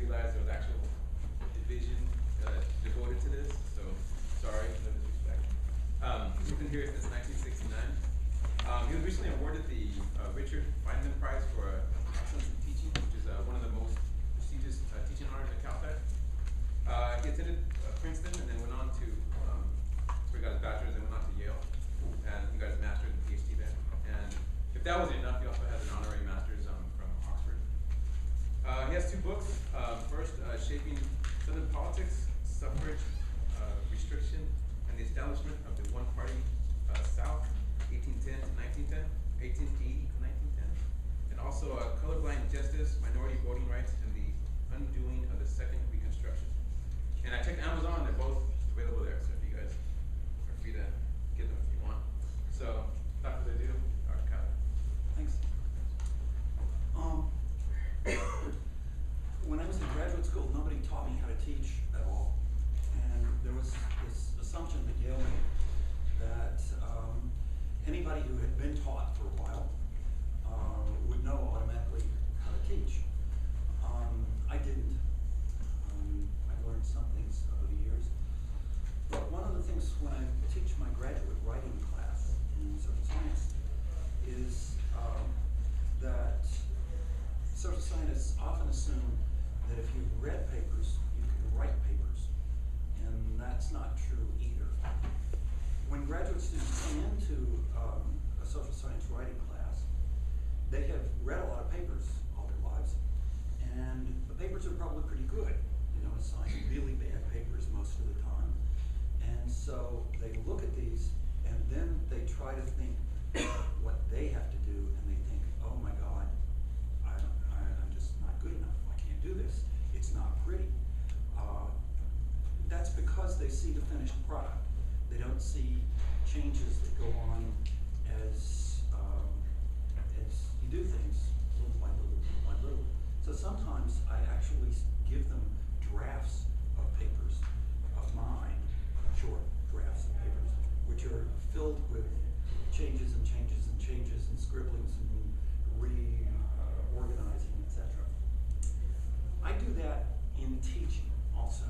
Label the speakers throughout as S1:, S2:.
S1: realize there was actual division devoted to this, so sorry, no disrespect. He's been here since 1969. He was recently awarded the Richard Feynman Prize for excellence in teaching, which is one of the most prestigious teaching honors at Caltech. He attended Princeton and then went on to, so he got his bachelor's and went on to Yale, and he got his master's and PhD there. And if that wasn't enough, he also has an honorary master's from Oxford. He has two books. First, Shaping Southern Politics, Suffrage, Restriction, and the Establishment of the One-Party South, 1810 to 1910, 1880 to 1910. And also Colorblind Justice, Minority Voting Rights, and the Undoing of the Second Reconstruction. And I checked Amazon, they're both available there, so if you guys are free to get them if you want. So, without further ado, Dr. Caltech.
S2: Thanks. When I was in graduate school, nobody taught me how to teach at all. And there was this assumption that Yale made that anybody who had been taught for a while would know automatically how to teach. I didn't. I learned some things over the years. But one of the things when I teach my graduate writing class in social science is that social scientists often assume that if you've read papers, you can write papers. And that's not true either. When graduate students come into a social science writing class, they have read a lot of papers all their lives, and the papers are probably pretty good. They don't assign really bad papers most of the time. And so they look at these, and then they try to think what they have to do, and they think, oh my God, I'm just not good enough. I can't do this. It's not pretty. That's because they see the finished product. They don't see changes that go on as you do things little by little, little by little. So sometimes I actually give them drafts of papers of mine, short drafts of papers, which are filled with changes and changes and changes and scribblings and reorganizing, etc. I do that in teaching also.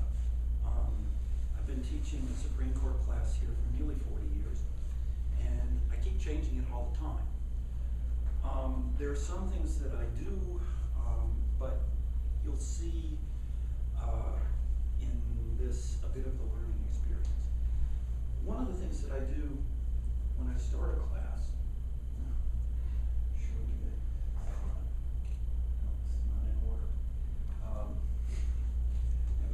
S2: I've been teaching the Supreme Court class here for nearly 40 years, and I keep changing it all the time. There are some things that I do, but you'll see in this a bit of the learning experience. One of the things that I do when I start a class, sure we get, no, this is not in order.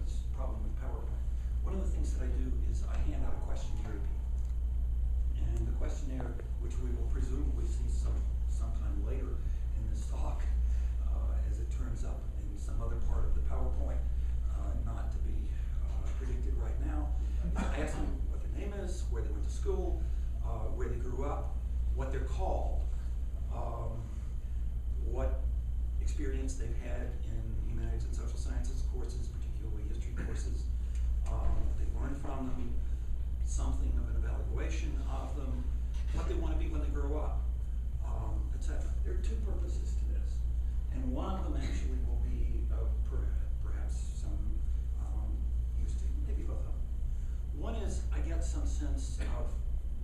S2: It's a problem with PowerPoint. One of the things that I do is I hand out a questionnaire to people. And the questionnaire, which we will presumably see sometime later in this talk, as it turns up in some other part of the PowerPoint, not to be predicted right now. I ask them what their name is, where they went to school, where they grew up, what they're called, what experience they've had in humanities and social sciences courses, particularly history courses, what they learned from them, something of an evaluation of them, what they want to be when they grow up, etc. There are two purposes to this, and one of them actually will be perhaps some use to, maybe both of them. One is I get some sense of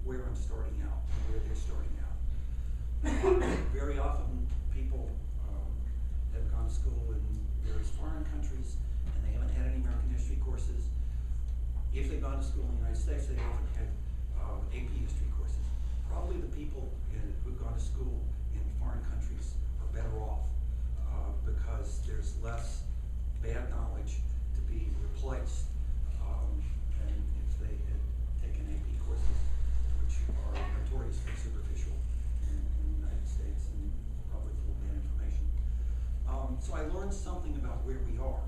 S2: where I'm starting out, and where they're starting out. Very often people have gone to school in various foreign countries, and they haven't had any American history courses. If they've gone to school in the United States, they've often had AP history courses. Probably the people who've gone to school in foreign countries are better off because there's less bad knowledge to be replaced than if they had taken AP courses, which are notoriously superficial in the United States and probably full of bad information. So I learned something about where we are,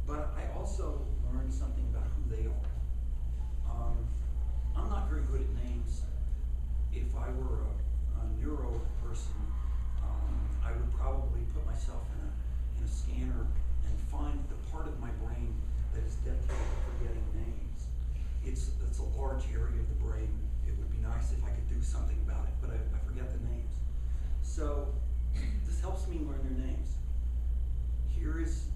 S2: but I also learned something about who they are. I'm not very good at names. If I were a neuro person, I would probably put myself in a scanner and find the part of my brain that is dedicated to forgetting names. It's a large area of the brain. It would be nice if I could do something about it, but I forget the names. So this helps me learn their names. Here is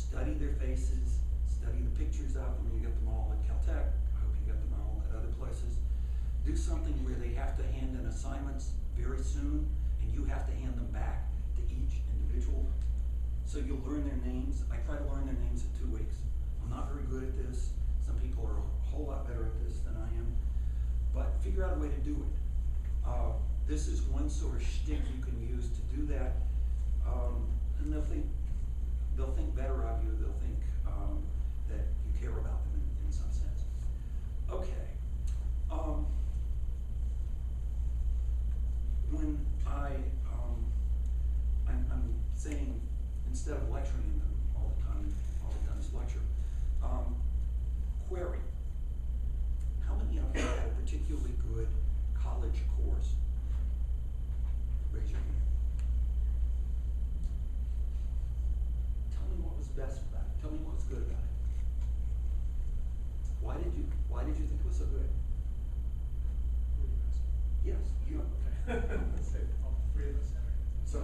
S2: study their faces, study the pictures of them. You get them all at Caltech. I hope you get them all at other places. Do something where they have to hand in assignments very soon, and you have to hand them back to each individual. So you'll learn their names. I try to learn their names in 2 weeks. I'm not very good at this. Some people are a whole lot better at this than I am. But figure out a way to do it. This is one sort of shtick you can use to do that. And they'll think better of you. They'll think that you care about them in some sense. Okay. When I'm saying, instead of lecturing them all the time is lecture, query. How many of you had a particularly good college course? Raise your hand. Tell me what was best about it. Tell me what was good about it. Why did you think it was so good? Yes, you.
S3: Okay. Let's say all three of us had it.
S2: So,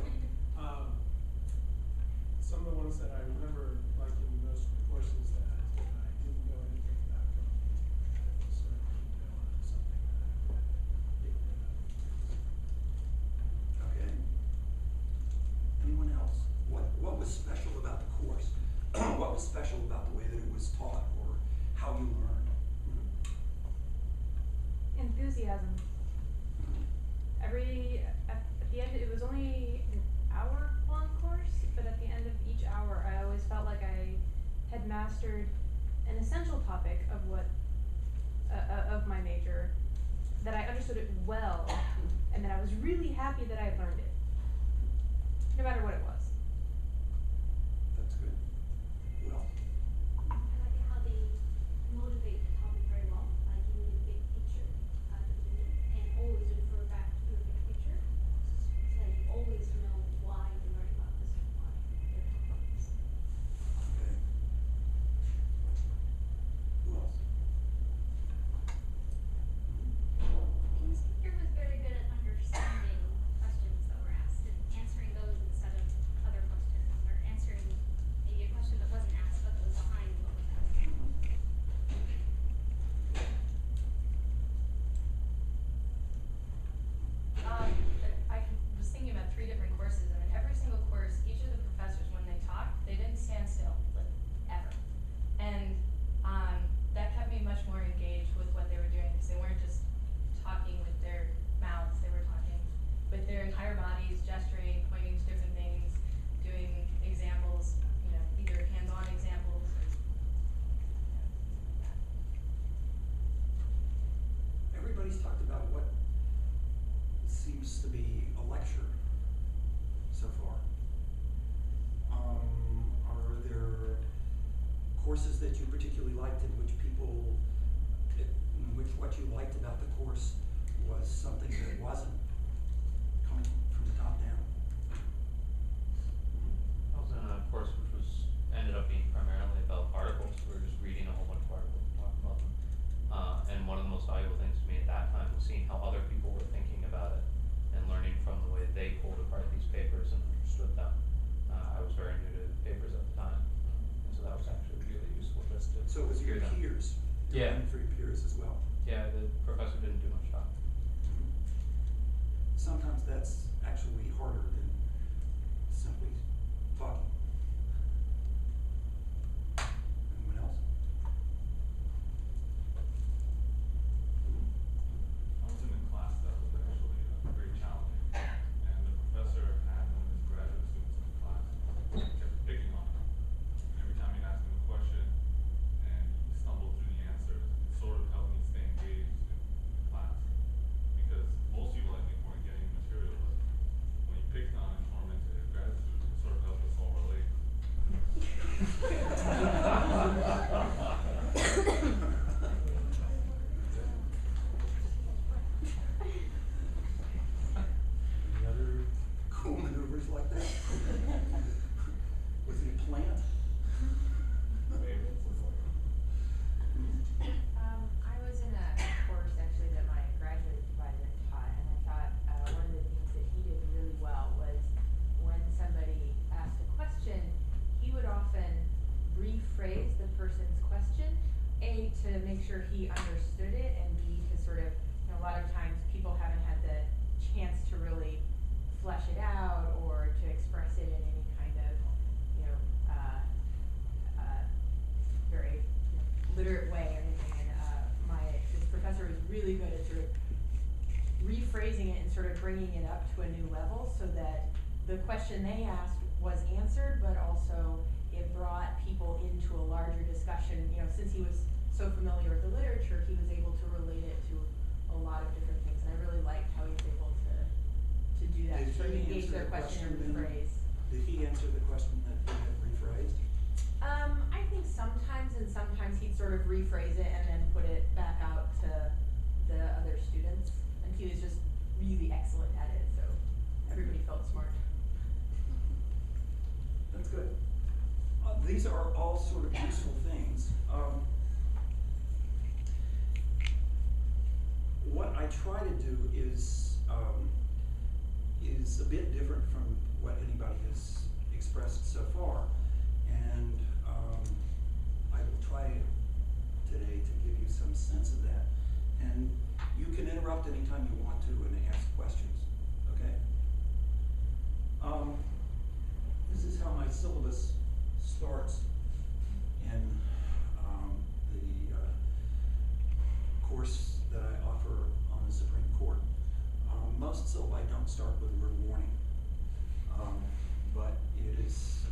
S3: some of the ones that I remember liking most were courses that I didn't know anything about going into, kind of sort of detail on something that I didn't know.
S2: okay. Anyone else? What was special about the course? What was special about the way that it was taught, or how you learned?
S4: Enthusiasm. At the end, it was only an hour-long course, but at the end of each hour, I always felt like I had mastered an essential topic of of my major, that I understood it well, and that I was really happy that I had learned it, no matter what it was.
S2: That's good. Well,
S5: I like how they motivate the topic very well. Like you need a big picture at the beginning and always refer back to your big picture. So that you always know why you're learning about this and why you're talking about this.
S2: okay. Who else?
S5: The speaker was very good at understanding questions that were asked and answering those instead of other questions, or answering maybe a question that wasn't asked but was behind what was asked.
S6: I was thinking about 3 different courses, and in every single course, each of the professors, when they talked, they didn't stand still, like, ever. And that kept me much more engaged with what they were doing, because they weren't just talking with their mouths, they were talking with their entire bodies, gesturing, pointing to different things, doing examples, either hands-on examples or, like that.
S2: Everybody's talked about what seems to be a lecture so far. Are there courses that you particularly liked in which what you liked about the course was something that wasn't coming from the top down?
S7: I was in a course which ended up being primarily about articles. We were just reading a whole bunch of articles and talking about them. And one of the most valuable things to me at that time was seeing how other people were thinking about it and learning from the way they pulled apart these papers and understood them. I was very new to papers at the time, and so that was actually really useful just to
S2: So it was your
S7: hear them.
S2: peers. You're
S7: Yeah.
S2: learning for your peers as well.
S7: Yeah, the professor didn't do much talk.
S2: Sometimes that's actually harder than simply talking. Anyone else?
S8: I was in a class that was actually very challenging, and the professor had one of his graduate students in the class kept picking on him. And every time he'd ask him a question and he stumbled through the answers, it sort of helped me stay engaged in the class. Because most people, I think, weren't getting material, but when he picked on and tormented his graduate students, it sort of helped us all relate.
S9: A, to make sure he understood it, and B, to sort of, you know, a lot of times people haven't had the chance to really flesh it out or to express it in any kind of, you know, very, you know, literate way or anything. And this professor was really good at sort of rephrasing it and sort of bringing it up to a new level so that the question they asked was answered, but also it brought people into a larger discussion. You know, since he was so familiar with the literature, he was able to relate it to a lot of different things, and I really liked how he was able to do that,
S2: Did
S9: sort of
S2: he
S9: engage
S2: answer
S9: their
S2: the
S9: question and
S2: question then?
S9: rephrase.
S2: Did he answer the question that he had rephrased?
S9: I think sometimes, and sometimes he'd sort of rephrase it and then put it back out to the other students, and he was just really excellent at it, so everybody felt smart.
S2: That's good. These are all sort of useful things. What I try to do is a bit different from what anybody has expressed so far, and I will try today to give you some sense of that. And you can interrupt anytime you want to and ask questions, okay? This is how my syllabus starts in the course that I offer on the Supreme Court. Most syllabi don't start with the word warning, but it is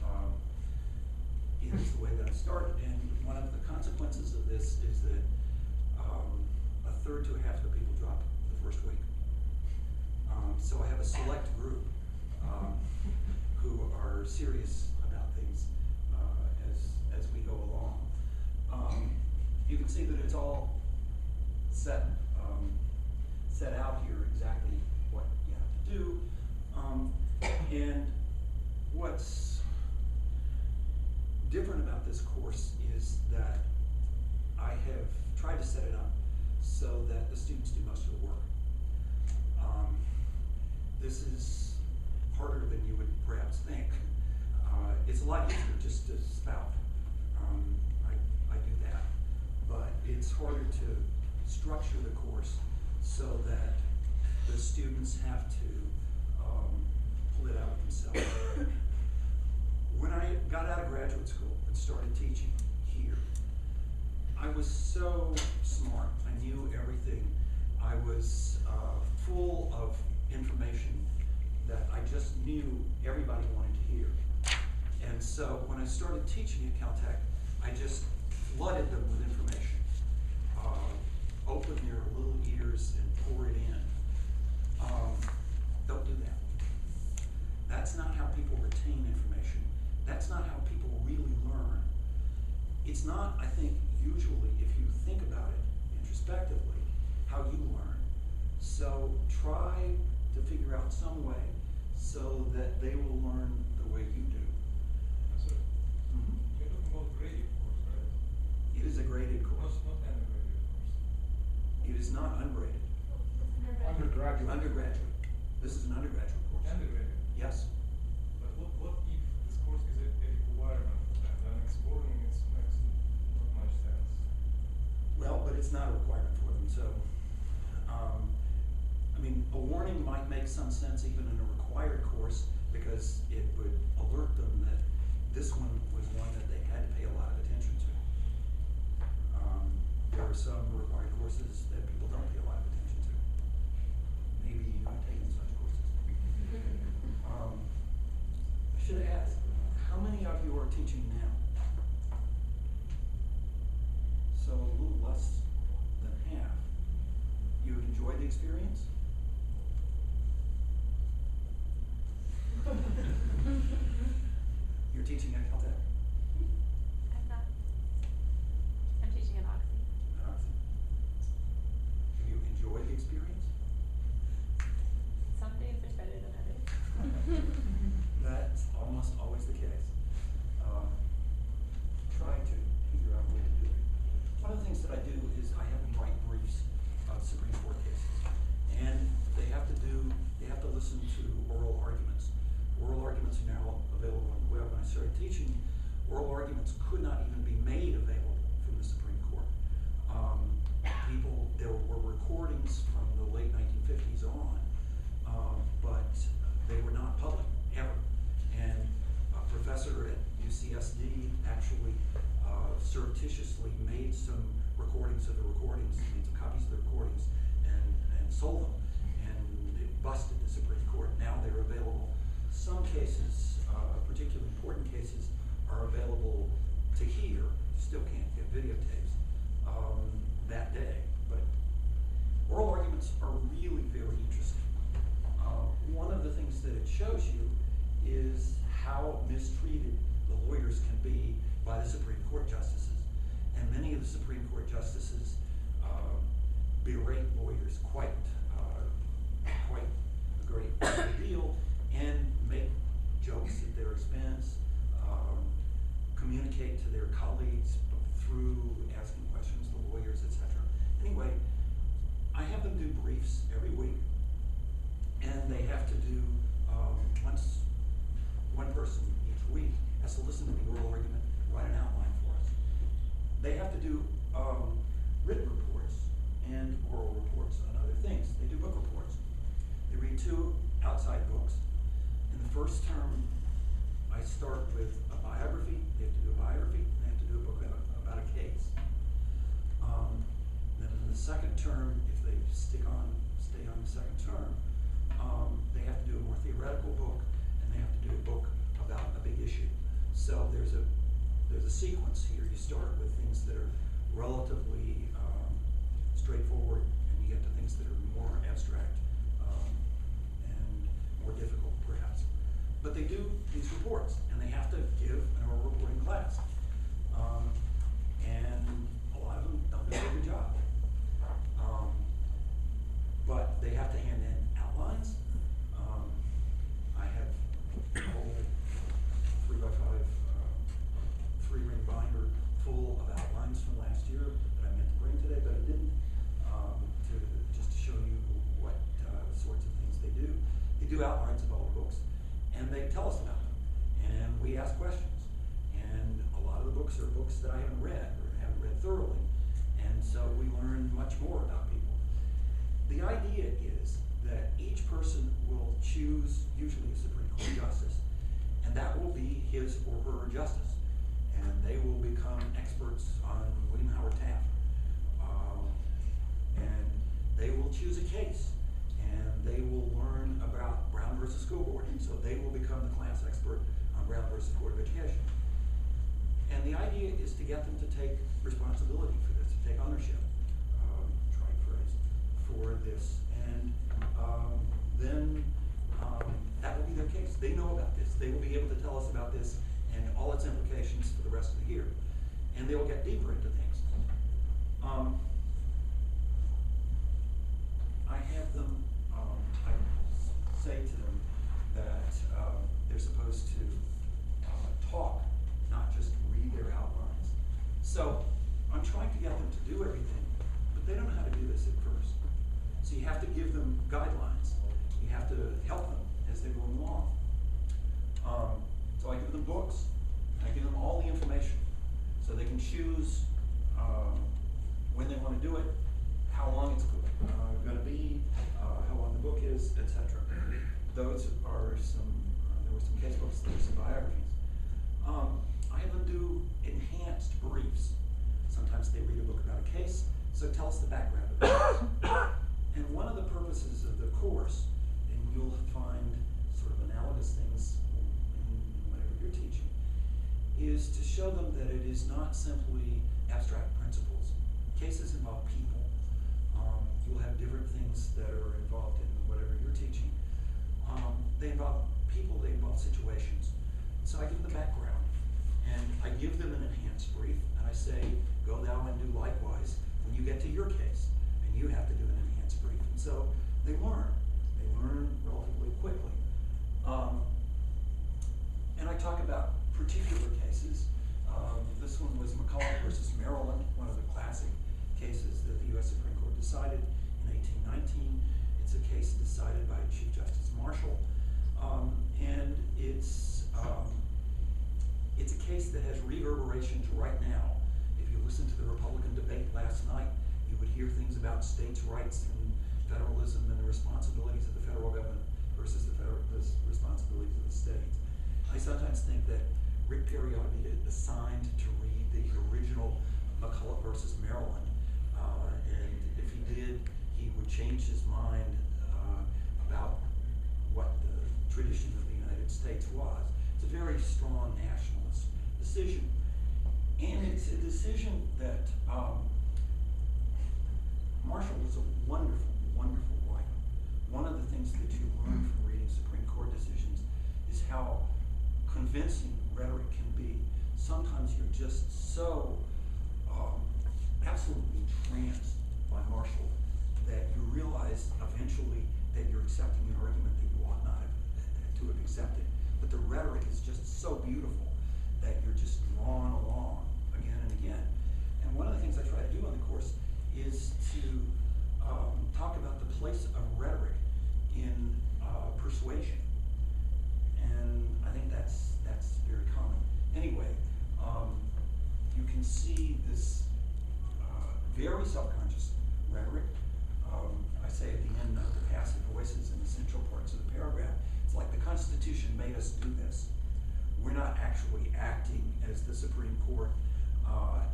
S2: the way that I start. And one of the consequences of this is that a third to a half of the people drop the first week. So I have a select group who are serious about things as we go along. You can see that it's all set out here exactly what you have to do. And what's different about this course is that I have tried to set it up so that the students do most of the work. This is harder than you would perhaps think. It's a lot easier just to spout. I do that. But it's harder to structure the course so that the students have to pull it out themselves. When I got out of graduate school and started teaching here, I was so smart. I knew everything. I was full of information that I just knew everybody wanted to hear. And so when I started teaching at Caltech, I just flooded them with information. Open your little ears and pour it in. Don't do that. That's not how people retain information. That's not how people really learn. It's not, I think, usually, if you think about it introspectively, how you learn. So try to figure out some way so that they will learn the way you do.
S8: Sir, you're talking about graded course, right?
S2: It is a graded course.
S8: Not ungraded course.
S2: It is not ungraded.
S3: Undergraduate.
S2: Undergraduate. This is an undergraduate course.
S8: Undergraded.
S2: Yes.
S8: But what if this course is a requirement for that? Then exploring it makes not much sense.
S2: Well, but it's not a requirement for them, so, I mean, a warning might make some sense even in a required course because it would alert them that this one was one that they had to pay a lot of attention to. There are some required courses that people don't pay a lot of attention to. Maybe you have taken such courses. I should have asked, how many of you are teaching now? So a little less than half. You enjoyed the experience? You're teaching at Caltech?
S4: I'm not. I'm teaching at Oxy.
S2: At Oxford. Have you enjoyed the experience?
S4: Some days are better than others.
S2: That's almost always the case. Try to figure out a way to do it. One of the things that I do is I have them write briefs of Supreme Court cases. And they have to listen to oral arguments. Oral arguments are now available on the web. When I started teaching, oral arguments could not even be made available from the Supreme Court. made some recordings of the recordings, made some copies of the recordings, and sold them. And it busted the Supreme Court. Now they're available. Some cases, particularly important cases, are available to hear. Still can't get videotapes that day. But oral arguments are really very interesting. One of the things that it shows you is how mistreated the lawyers can be by the Supreme Court justices. And many of the Supreme Court justices berate lawyers quite a great deal and make jokes at their expense, communicate to their colleagues through asking questions to lawyers, etc. Anyway, I have them do briefs every week, and they have to do one person each week has to listen to the oral argument, write an outline for us. They have to do written reports and oral reports on other things. They do book reports. They read 2 outside books. In the first term, I start with a biography. They have to do a biography. They have to do a book about a case. Then in the second term, if they stay on the second term, they have to do a more theoretical book, and they have to do a book about a big issue. So there's a sequence here. You start with things that are relatively straightforward, and you get to things that are more abstract and more difficult, perhaps. But they do these reports, and they have to give an oral reporting class. And a lot of them don't do a very good job. But they have to hand in outlines. I have a whole 3x5 3-ring binder full of outlines from last year that I meant to bring today, but I didn't, just to show you what sorts of things they do. They do outlines of all the books, and they tell us about them, and we ask questions. And a lot of the books are books that I haven't read or haven't read thoroughly, and so we learn much more about people. The idea is that each person will choose usually a Supreme Court justice, and that will be his or her justice. And they will become experts on William Howard Taft. And they will choose a case, and they will learn about Brown versus School Board, and so they will become the class expert on Brown versus Board of Education. And the idea is to get them to take responsibility for this, to take ownership, trite phrase, for this. And then that will be their case. They know about this. They will be able to tell us about this and all its implications for the rest of the year. And they will get deeper into things. I have them, I say to them that they're supposed to talk, not just read their outlines. So I'm trying to get them to do everything, but they don't know how to do this at first. So you have to give them guidelines. You have to help them as they're going along. So I give them books, and I give them all the information, so they can choose when they want to do it, how long it's going to be, how long the book is, etc. Those are some, there were some case books, there were some biographies. I have them do enhanced briefs. Sometimes they read a book about a case, so tell us the background of the case. And one of the purposes of the course, and you'll find sort of analogous things in whatever you're teaching, is to show them that it is not simply abstract principles. Cases involve people. You'll have different things that are involved in whatever you're teaching. They involve people, they involve situations. So I give them the background, and I give them an enhanced brief, and I say, go thou and do likewise when you get to your case, and you have to do an enhanced brief. And so they learn. They learn relatively quickly. And I talk about particular cases. This one was Michalek versus Maryland, one of the classic cases that the U.S. Supreme Court decided in 1819. It's a case decided by Chief Justice Marshall, and it's a case that has reverberations right now. If you listen to the Republican debate last night, you would hear things about states' rights and federalism and the responsibilities of the federal government versus the responsibilities of the states. I sometimes think that Rick Perry ought to be assigned to read the original Michalek versus tradition of the United States was. It's a very strong nationalist decision. And it's a decision that Marshall was a wonderful, wonderful writer. One of the things that you learn from reading Supreme Court decisions is how convincing rhetoric can be. Sometimes you're just so absolutely entranced by Marshall that you realize eventually that you're accepting an argument that you ought not to have accepted. But the rhetoric is just so beautiful that you're just drawn along again and again. And one of the things I try to do in the course is to talk about the place of rhetoric in persuasion. And I think that's very common. Anyway, you can see this very subconscious rhetoric. I say at the end of the passive voices in the central parts of the paragraph, it's like the Constitution made us do this. We're not actually acting as the Supreme Court.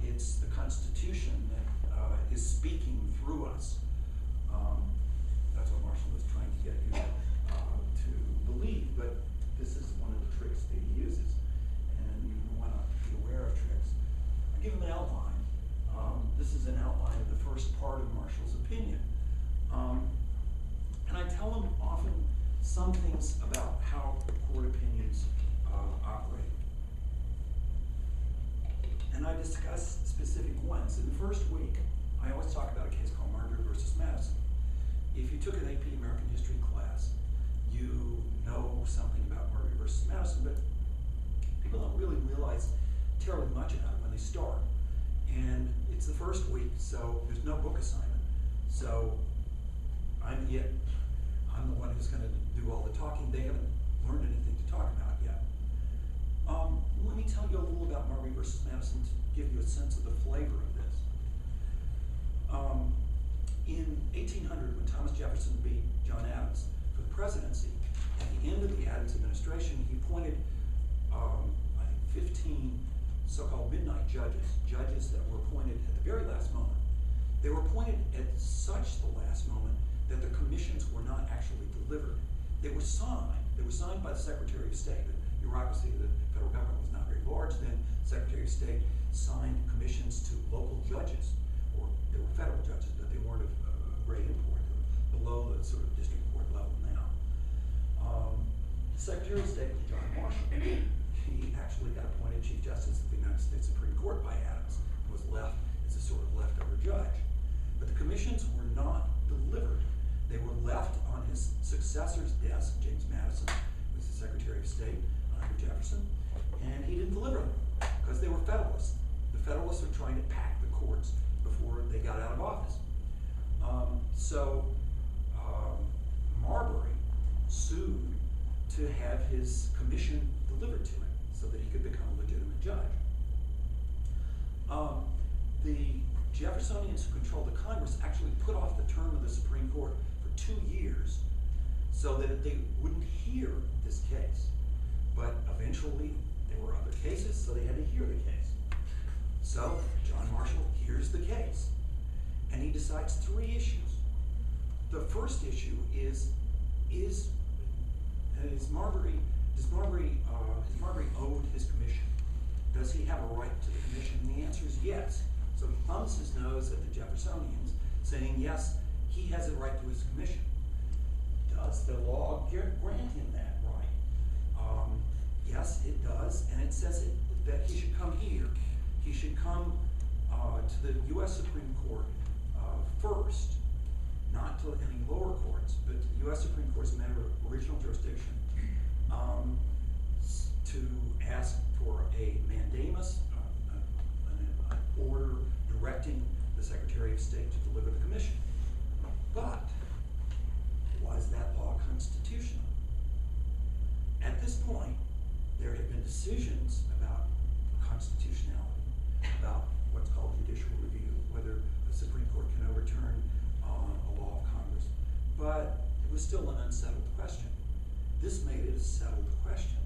S2: It's the Constitution that is speaking through us. That's what Marshall was trying to get you to believe, but this is one of the tricks that he uses, and you want to be aware of tricks. I give him an outline. This is an outline of the first part of Marshall's opinion. And I tell him often some things about how court opinions operate. And I discuss specific ones. In the first week, I always talk about a case called Marbury versus Madison. If you took an AP American History class, you know something about Marbury versus Madison, but people don't really realize terribly much about it when they start. And it's the first week, so there's no book assignment. So I'm the one who's going to do all the talking. They haven't learned anything to talk about yet. Let me tell you a little about Marbury versus Madison to give you a sense of the flavor of this. In 1800, when Thomas Jefferson beat John Adams for the presidency, at the end of the Adams administration, he appointed, I think, 15 so-called midnight judges that were appointed at the very last moment. They were appointed at such the last moment that the commissions were not actually delivered. They were signed. They were signed by the Secretary of State. The bureaucracy of the federal government was not very large then. The Secretary of State signed commissions to local judges, or they were federal judges, but they weren't of great import, below the sort of district court level now. The Secretary of State was John Marshall. He actually got appointed Chief Justice of the United States Supreme Court by Adams, and was left as a sort of leftover judge. But the commissions were not delivered. They were left on his successor's desk, James Madison, who was the Secretary of State under Jefferson, and he didn't deliver them because they were Federalists. The Federalists are trying to pack the courts before they got out of office. Marbury sued to have his commission delivered to him so that he could become a legitimate judge. The Jeffersonians who controlled the Congress actually put off the term of the Supreme Court for 2 years so that they wouldn't hear this case. But eventually there were other cases, so they had to hear the case. So John Marshall hears the case, and he decides 3 issues. The first issue is Marbury owed his commission? Does he have a right to the commission? And the answer is yes. So he thumbs his nose at the Jeffersonians, saying yes, he has a right to his commission. Does the law grant him that right? Yes, it does, and it says that he should come here. He should come to the U.S. Supreme Court first, not to any lower courts, but to the U.S. Supreme Court as a matter of original jurisdiction, to ask for a mandamus, an order directing the Secretary of State to deliver the commission. But was that law constitutional? At this point, there had been decisions about constitutionality, about what's called judicial review, whether the Supreme Court can overturn a law of Congress. But it was still an unsettled question. This made it a settled question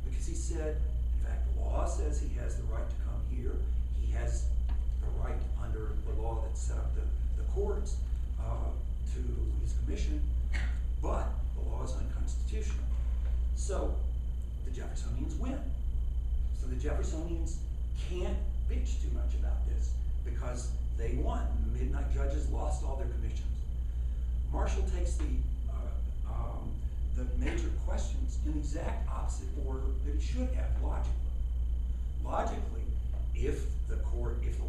S2: because he said, in fact, the law says he has the right to come here. He has the right under the law that set up the courts to his commission, but the law is unconstitutional. So the Jeffersonians win. So the Jeffersonians can't bitch too much about this because they won. The midnight judges lost all their commissions. Marshall takes the major questions in the exact opposite order that it should have logically. Logically, if the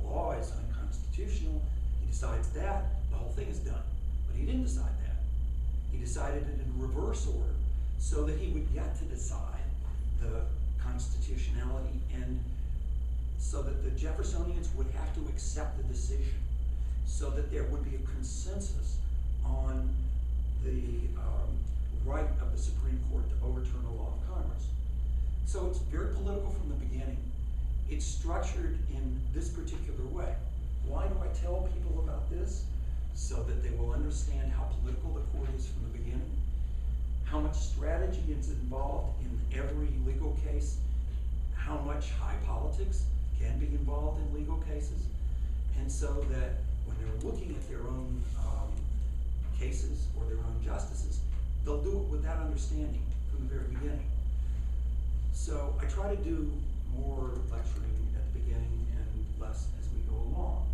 S2: law is unconstitutional, he decides that, the whole thing is done. But he didn't decide that. He decided it in reverse order so that he would get to decide the constitutionality, and so that the Jeffersonians would have to accept the decision, so that there would be a consensus on the right of the Supreme Court to overturn a law of Congress. So it's very political from the beginning. It's structured in this particular way. Why do I tell people about this? So that they will understand how political the court is from the beginning, how much strategy is involved in every legal case, how much high politics can be involved in legal cases, and so that when they're looking at their own cases or their own justices, they'll do it with that understanding from the very beginning. So I try to do more lecturing at the beginning and less as we go along.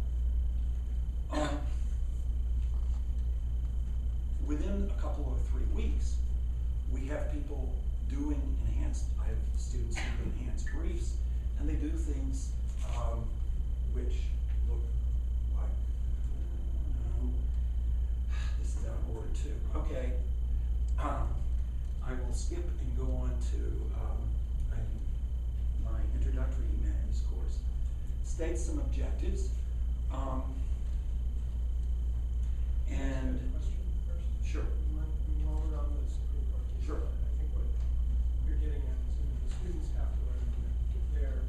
S2: Within a couple of 3 weeks, we have people doing I have students do enhanced briefs, and they do things which look like, this is out of order too. Okay, I will skip and go on to my introductory humanities course. State some objectives, and
S3: Question first?
S2: sure.
S3: While we're on the Supreme Court case,
S2: Sure.
S3: I think what you're getting at is, the students have to learn that if they're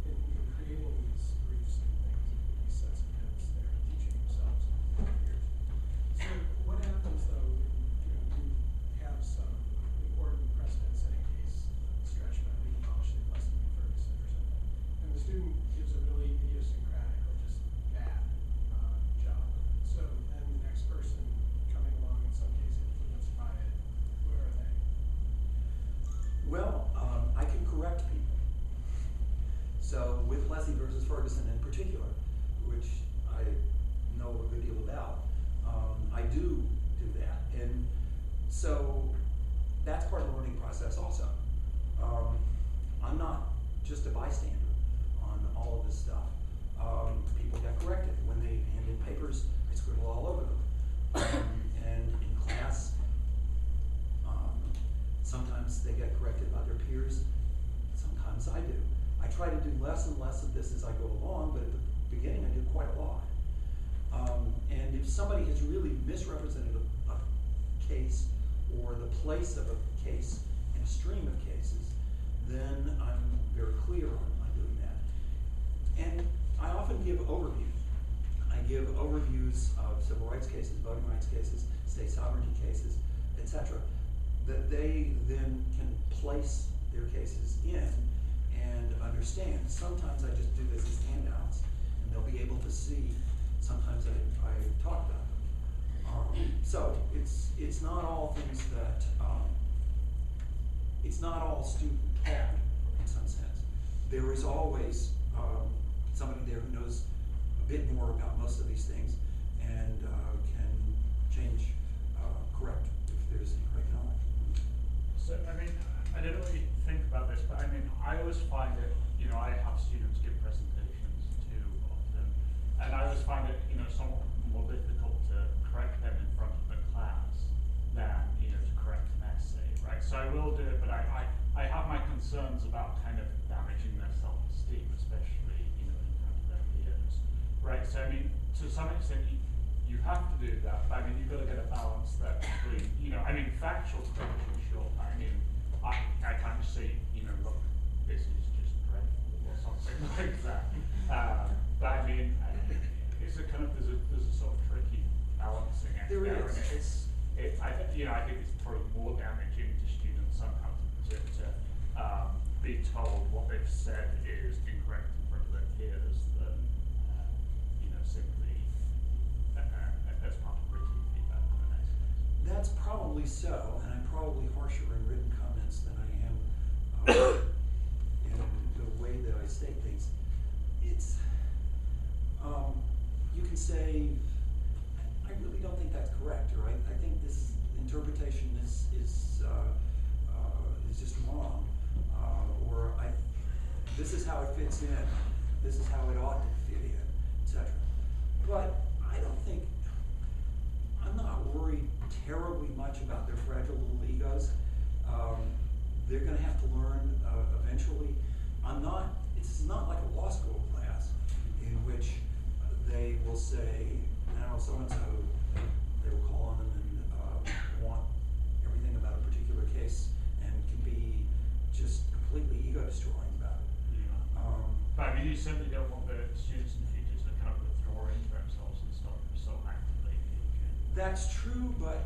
S3: in creating these briefs and things, these sets of notes, they're teaching themselves and peers. So what happens though when, you have some important precedent-setting case stretched by the demolished in Plessy v. Ferguson or something, and the student gives a really idiosyncratic or just bad job of it. So then the next person coming along in some case influenced by it, where are they?
S2: Well, I can correct people. So with Plessy versus Ferguson in particular, which I know a good deal about, I do that. And so that's part of the learning process also. I'm not just a bystander on all of this stuff. People get corrected. When they hand in papers, I scribble all over them. And in class, sometimes they get corrected by their peers, sometimes I do. I try to do less and less of this as I go along, but at the beginning I do quite a lot. And if somebody has really misrepresented a case or the place of a case in a stream of cases, then I'm very clear on doing that. And I often give overviews. I give overviews of civil rights cases, voting rights cases, state sovereignty cases, etc., that they then can place their cases in and understand. Sometimes I just do this as handouts, and they'll be able to see. Sometimes I talk about them. So it's not all things that it's not all student taught in some sense. There is always somebody there who knows a bit more about most of these things and can change, correct if there's incorrect knowledge.
S10: So, I mean, I don't really think about this, but I mean, I always find it, I have students give presentations too often, and I always find it, somewhat more difficult to correct them in front of the class than, to correct an essay, right? So I will do it, but I have my concerns about kind of damaging their self-esteem, especially, in front of their peers, right? So, I mean, to some extent, you have to do that, but I mean, you've got to get a balance there between, factual correction, sure. I mean, I can't say, look, this is just dreadful or something like that. But I mean, it's a kind of, there's a sort of tricky balancing act
S2: There
S10: there.
S2: is.
S10: And I think it's probably more damaging to students somehow to be told what they've said is incorrect in front of their peers than, simply as part of written feedback on an essay.
S2: That's probably so, and I'm probably harsher in written comments than I can say, I really don't think that's correct, or I think this interpretation is just wrong, or this is how it fits in, this is how it ought to fit in, etc. But I don't think, I'm not worried terribly much about their fragile little egos. They're going to have to learn eventually. It's not like a law school class in which they will say, now so-and-so, they will call on them and want everything about a particular case and can be just completely ego-destroying about it.
S10: Yeah. But I mean, you certainly don't want the students in the future to kind of withdraw into themselves and start so actively engaging.
S2: That's true, but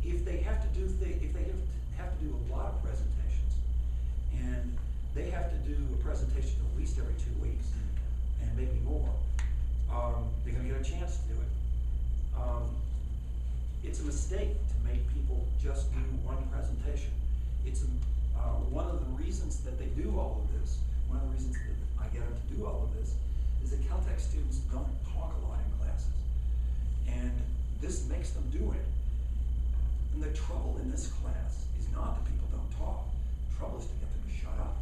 S2: if they have to do a lot of presentations, and they have to do a presentation at least every 2 weeks, and maybe more, they're going to get a chance to do it. It's a mistake to make people just do one presentation. It's one of the reasons that they do all of this, one of the reasons that I get them to do all of this, is that Caltech students don't talk a lot in classes. And this makes them do it. And the trouble in this class is not that people don't talk. The trouble is to get them to shut up.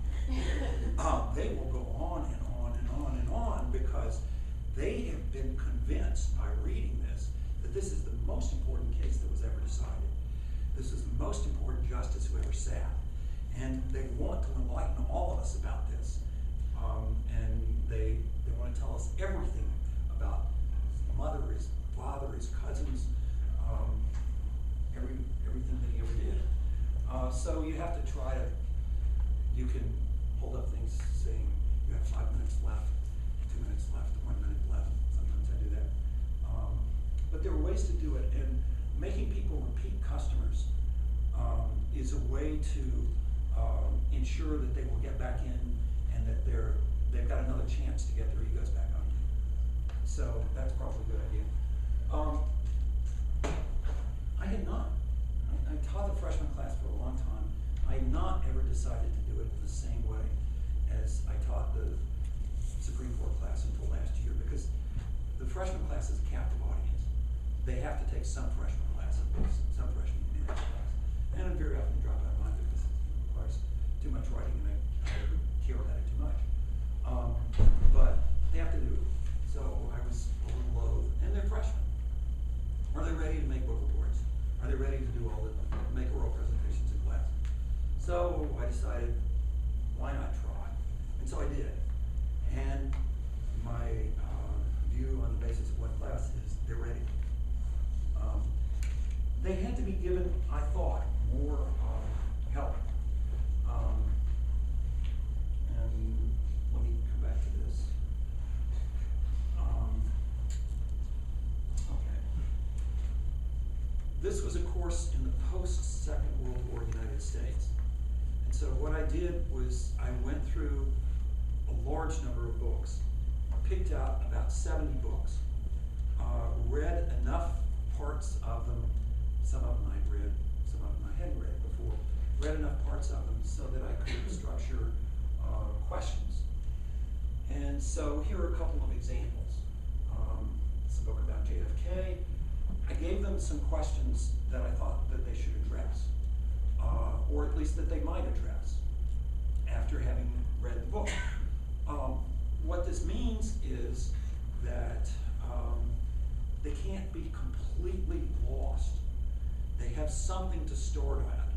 S2: They will go on and on and on and on because they have been convinced by reading this that this is the most important case that was ever decided. This is the most important justice who ever sat. And they want to enlighten all of us about this. And they want to tell us everything about his mother, his father, his cousins, everything that he ever did. So you have to try to, you can hold up things saying you have 5 minutes left, 2 minutes left, 1 minute left. Sometimes I do that. But there are ways to do it, and making people repeat customers is a way to ensure that they will get back in and that they've got another chance to get their egos back on. So that's probably a good idea. I taught the freshman class for a long time. I had not ever decided to do it the same way as I taught the Supreme Court class until last year, because the freshman class is a captive audience. They have to take some freshman class, some freshman humanities class. And very often drop out of mine because it requires too much writing and I care about it too much. But they have to do it. So I was a little loath, and they're freshmen. Are they ready to make book reports? Are they ready to do make oral presentations in class? So I decided, why not try? And so I did. And my view on the basis of one class is they're ready. They had to be given, I thought, more help. And let me come back to this. Okay. This was a course in the post-Second World War United States. And so what I did was I went through a large number of books, picked out about 70 books, read enough parts of them, some of them I'd read, some of them I hadn't read before, read enough parts of them so that I could structure questions. And so here are a couple of examples. It's a book about JFK. I gave them some questions that I thought that they should address, or at least that they might address after having read the book. What this means is that they can't be completely lost. They have something to start at,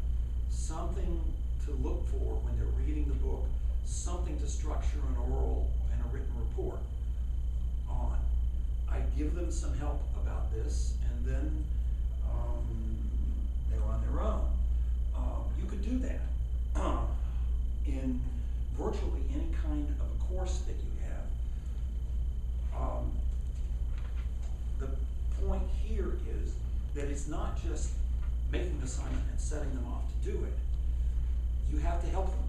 S2: something to look for when they're reading the book, something to structure an oral and a written report on. I give them some help about this, and then they're on their own. You could do that in virtually any kind of a course that you have. The point here is that it's not just making an assignment and setting them off to do it. You have to help them.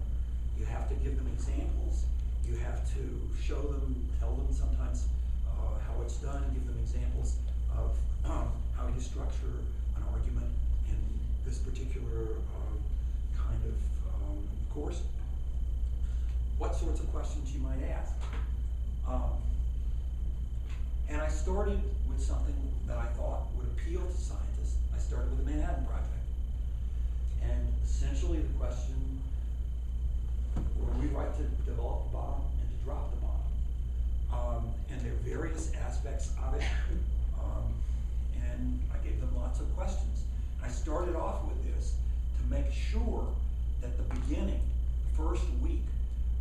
S2: You have to give them examples. You have to show them, tell them sometimes how it's done, give them examples of how you structure an argument in this particular kind of course. What sorts of questions you might ask. And I I started with something that I thought would appeal to scientists. I started with the Manhattan Project. And essentially the question, were we right to develop the bomb and to drop the bomb? And there are various aspects of it. And I gave them lots of questions. I started off with this to make sure that the beginning, first week,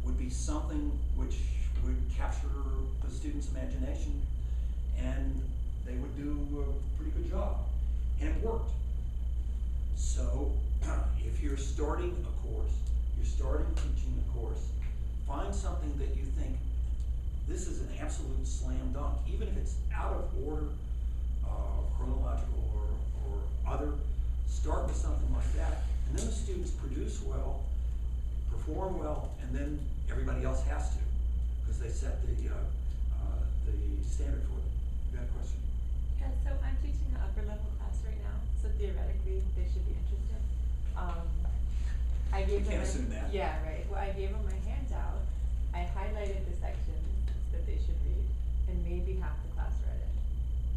S2: would be something which would capture the students' imagination, and they would do a pretty good job. And it worked. So, if you're starting a course, you're starting teaching a course, find something that you think, this is an absolute slam dunk, even if it's out of order, chronological or other, start with something like that, and then the students produce well, perform well, and then everybody else has to, because they set the standard for them. You got a question?
S11: Yeah, so I'm teaching an upper level class right now, so theoretically they should be interested. I gave them
S2: Can't assume that.
S11: Yeah, right. Well, I gave them my handout. I highlighted the sections that they should read, and maybe half the class read it.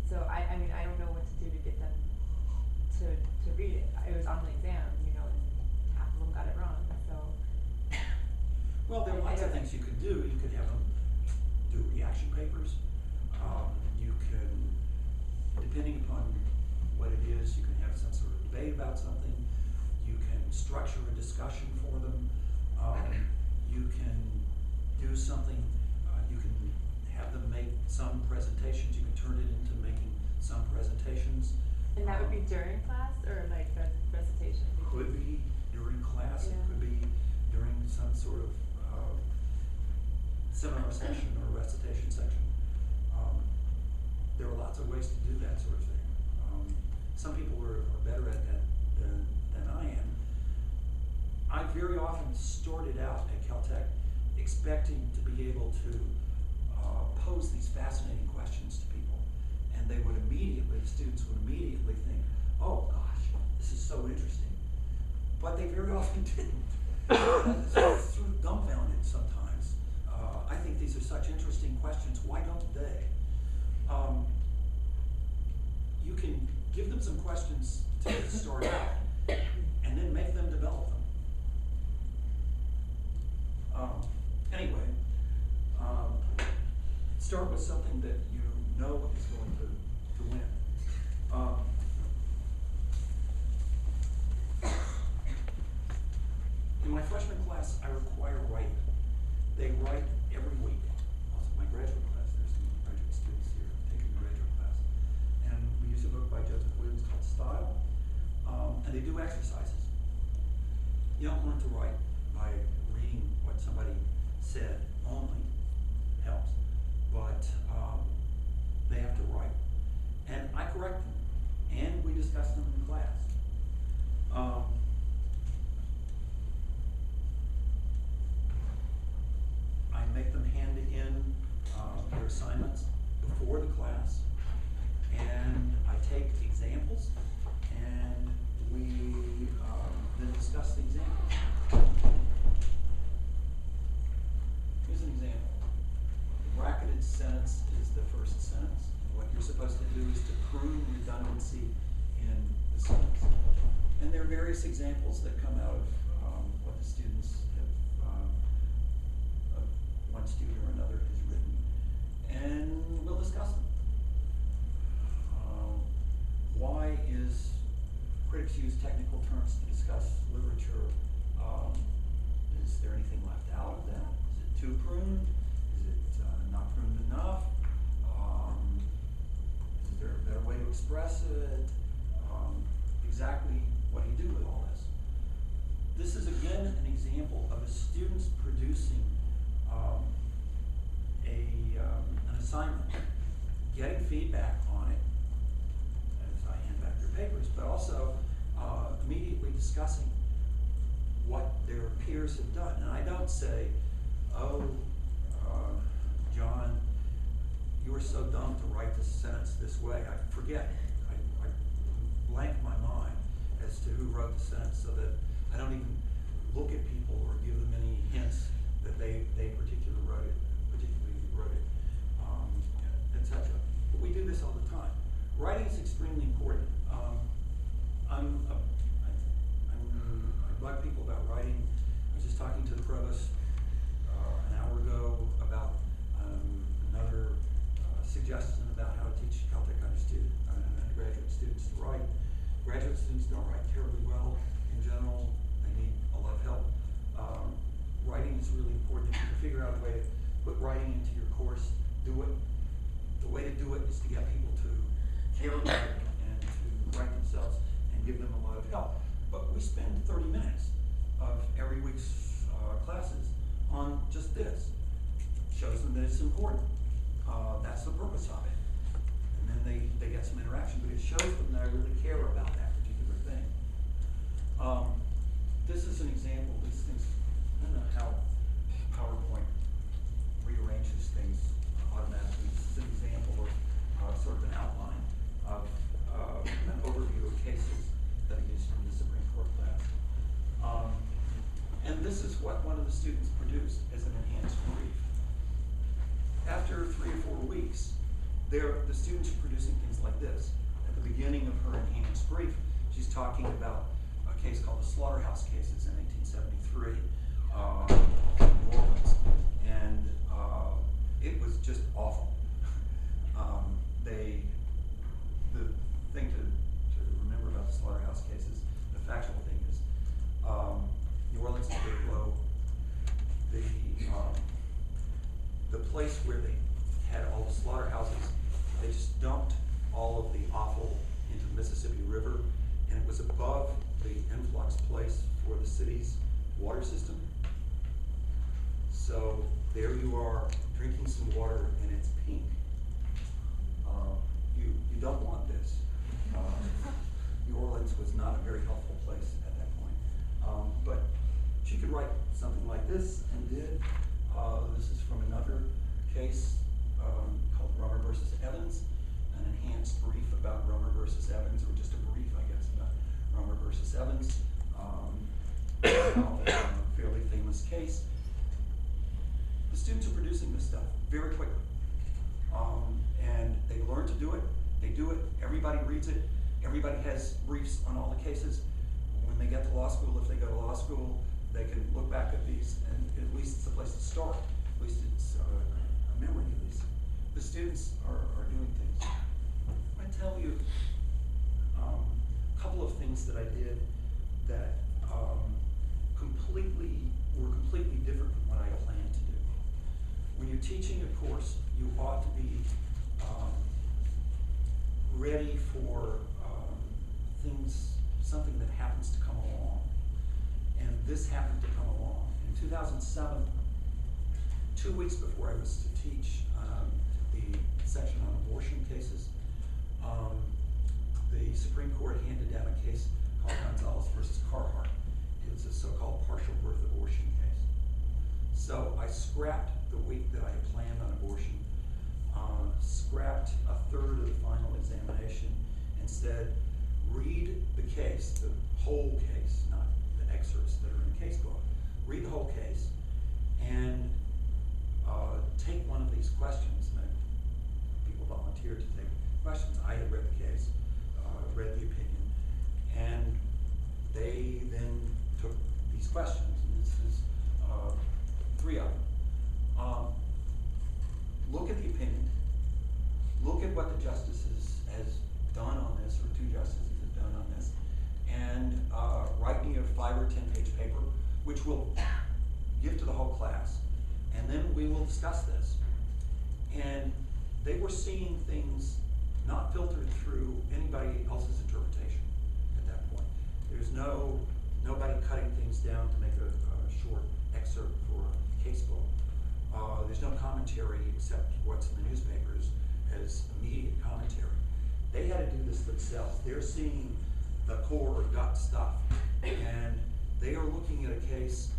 S11: So I mean, I don't know what to do to get them to read it. It was on the exam, you know, and half of them got it wrong. So.
S2: Well, there are lots of things you could do. You could have them do reaction papers. You can, depending upon what it is, you can have some sort of debate about something. You can structure a discussion for them. You can do something, you can have them make some presentations. You can turn it into making some presentations.
S11: And that would be during class or like a recitation?
S2: Could be during class.
S11: Yeah.
S2: It could be during some sort of seminar section or recitation section. There are lots of ways to do that sort of thing. Some people are better at that than I am. I very often started out at Caltech expecting to be able to pose these fascinating questions to people, and they would immediately, the students would immediately think, oh gosh, this is so interesting. But they very often didn't. Sort of dumbfounded sometimes. I think these are such interesting questions, why don't they? You can give them some questions to start out, and then make them develop them. Anyway, start with something that you know is going to win. In my freshman class, I require writing. They write every week. Also, my graduate class, there's some graduate students here taking the graduate class. And we use a book by Joseph Williams called Style. And they do exercises. You don't learn to write by reading what somebody said only, helps. But they have to write. And I correct them. And we discuss them in class. I make them hand in their assignments before the class, and I take examples, and we then discuss the examples. Here's an example. The bracketed sentence is the first sentence. What you're supposed to do is to prune redundancy in the sentence. And there are various examples that come out of what the students have, one student or another has written. And we'll discuss them. Why is critics use technical terms to discuss literature? Is there anything left out of that? Is it too pruned? Is it not pruned enough? Is there a better way to express it? Exactly what do you do with all this? This is again an example of a student's producing an assignment, getting feedback on it as I hand back their papers, but also immediately discussing what their peers have done. And I don't say, oh, John, you were so dumb to write this sentence this way. I forget. I blank my mind as to who wrote the sentence, so that I don't even look at people or give them any hints that they particularly wrote it, etc. But we this all the time. Writing is extremely important. I bug people about writing. I was just talking to the provost an hour ago about another suggestion about how to teach Caltech undergraduate students to write. Graduate students don't write terribly well in general. They need a lot of help. Writing is really important. If you can figure out a way to put writing into your course, do it. The way to do it is to get people to care about it and to write themselves and give them a lot of help. But we spend 30 minutes of every week's classes on just this. Shows them that it's important. That's the purpose of it. And then they get some interaction, but it shows them that I really care about that particular thing. This is an example. These things, I don't know how PowerPoint rearranges things automatically. This is an example of sort of an outline of an overview of cases that I used from the Supreme Court class. And this is what one of the students produced as an enhanced brief. After 3 or 4 weeks, the students are producing things like this. At the beginning of her enhanced brief, she's talking about a case called the Slaughterhouse case. It's in 1873, New Orleans. And it was just awful. The thing to remember about the Slaughterhouse case is, the factual thing is, New Orleans is very low. The place where they had all the slaughterhouses, they just dumped all of the offal into the Mississippi River, and it was above the influx place for the city's water system. So there you are drinking some water and it's pink. You don't want this. New Orleans was not a very helpful place at that point. But she could write something like this and did. This is from another case called Rummer versus Evans, an enhanced brief about Rummer versus Evans, or just a brief, I guess, about Rummer versus Evans. A fairly famous case. The students are producing this stuff very quickly. And they learn to do it. They do it. Everybody reads it. Everybody has briefs on all the cases. When they get to law school, if they go to law school, they can look back at these, and at least it's a place to start. At least it's a memory of these. The students are doing things. I tell you a couple of things that I did that were completely different from what I planned to do. When you're teaching a course, you ought to be ready for something that happens to come along. And this happened to come along. In 2007, 2 weeks before I was to teach the section on abortion cases, the Supreme Court handed down a case called Gonzalez versus Carhart. It was a so-called partial birth abortion case. So I scrapped the week that I had planned on abortion, scrapped a third of the final examination, and said, read the case, the whole case, not the excerpts that are in the case book. Read the whole case and take one of these questions. And people volunteered to take questions. I had read the case, read the opinion, and they then took these questions. And this is 3 of them. Look at the opinion. Look at what the justices has done on this, or 2 justices have done on this, and write me a 5 or 10 page paper, which we'll give to the whole class, and then we will discuss this. And they were seeing things not filtered through anybody else's interpretation at that point. There's nobody cutting things down to make a short excerpt for a case book. There's no commentary except what's in the newspapers as immediate commentary. They had to do this themselves. They're seeing the core or gut stuff, and they are looking at a case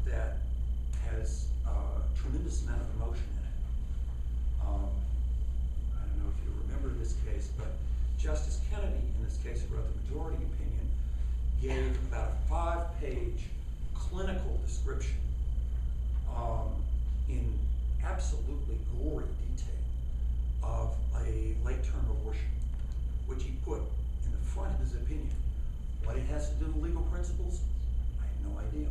S2: that has a tremendous amount of emotion in it. I don't know if you remember this case, but Justice Kennedy, in this case, who wrote the majority opinion, gave about a 5-page clinical description in absolutely gory detail of a opinion. What it has to do with legal principles, I have no idea.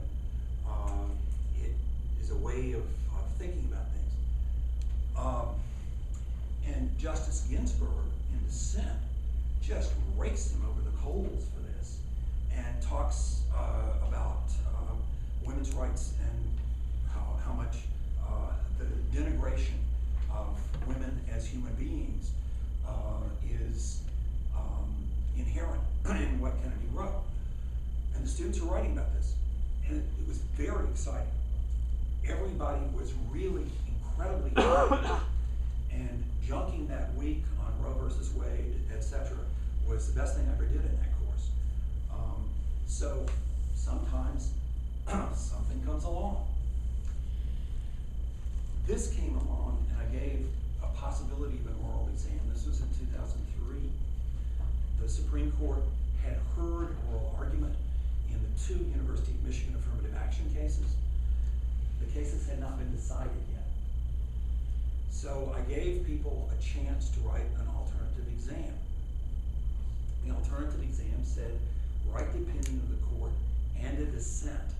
S2: It is a way of thinking about things. And Justice Ginsburg, in dissent, just rakes him over the coals for this and talks about women's rights and how much the denigration of women as human beings is inherent in what Kennedy wrote. And the students are writing about this. And it was very exciting. Everybody was really incredibly excited. And junking that week on Roe versus Wade, etc., was the best thing I ever did in that course. So sometimes something comes along. This came along, and I gave a possibility of an oral exam. This was in 2003. The Supreme Court had heard oral argument in the 2 University of Michigan affirmative action cases. The cases had not been decided yet. So I gave people a chance to write an alternative exam. The alternative exam said, write the opinion of the court and a dissent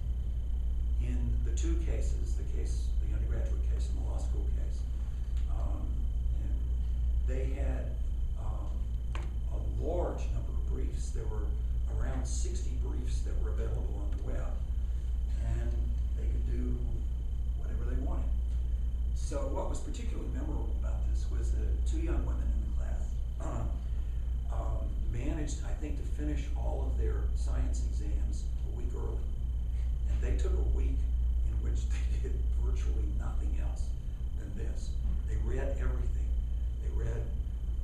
S2: in the 2 cases, the undergraduate case and the law school case. And they had a large number of briefs. There were around 60 briefs that were available on the web, and they could do whatever they wanted. So what was particularly memorable about this was the 2 young women in the class managed, I think, to finish all of their science exams a week early. And they took a week in which they did virtually nothing else than this. They read everything.